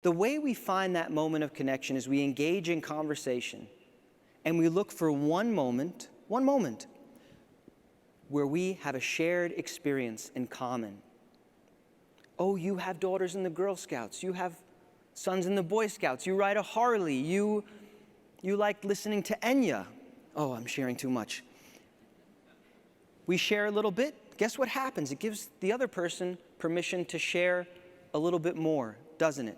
The way we find that moment of connection is we engage in conversation and we look for one moment where we have a shared experience in common. Oh, you have daughters in the Girl Scouts. You have sons in the Boy Scouts. You ride a Harley. You like listening to Enya. Oh, I'm sharing too much. We share a little bit. Guess what happens? It gives the other person permission to share a little bit more, doesn't it?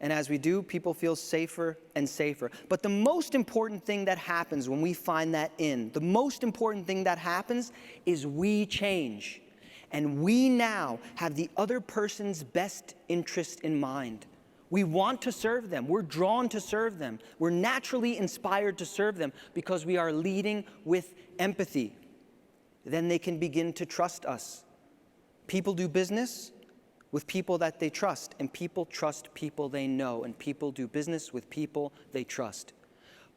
And as we do, people feel safer and safer. But the most important thing that happens when we find that the most important thing that happens is we change. And we now have the other person's best interest in mind. We want to serve them. We're drawn to serve them. We're naturally inspired to serve them because we are leading with empathy. Then they can begin to trust us. People do business with people that they trust, and people trust people they know, and people do business with people they trust.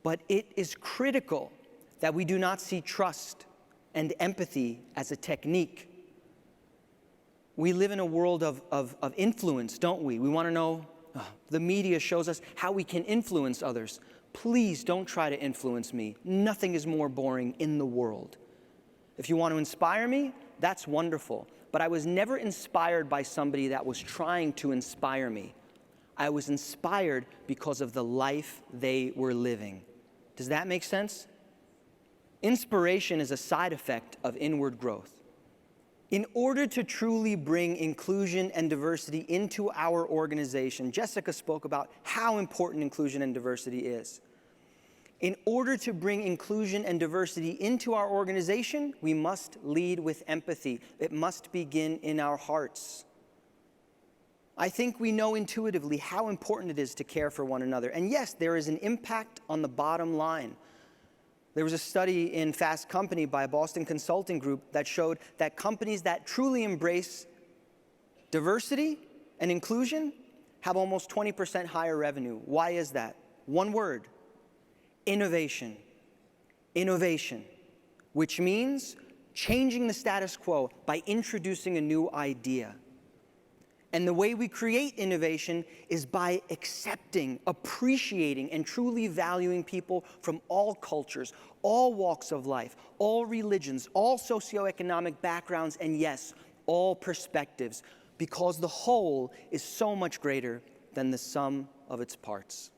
But it is critical that we do not see trust and empathy as a technique. We live in a world of influence, don't we? We want to know, the media shows us how we can influence others. Please don't try to influence me. Nothing is more boring in the world. If you want to inspire me, that's wonderful. But I was never inspired by somebody that was trying to inspire me. I was inspired because of the life they were living. Does that make sense? Inspiration is a side effect of inward growth. In order to truly bring inclusion and diversity into our organization, Jessica spoke about how important inclusion and diversity is. In order to bring inclusion and diversity into our organization, we must lead with empathy. It must begin in our hearts. I think we know intuitively how important it is to care for one another. And yes, there is an impact on the bottom line. There was a study in Fast Company by a Boston consulting group that showed that companies that truly embrace diversity and inclusion have almost 20% higher revenue. Why is that? One word: innovation. Innovation, which means changing the status quo by introducing a new idea. And the way we create innovation is by accepting, appreciating, and truly valuing people from all cultures, all walks of life, all religions, all socioeconomic backgrounds, and yes, all perspectives, because the whole is so much greater than the sum of its parts.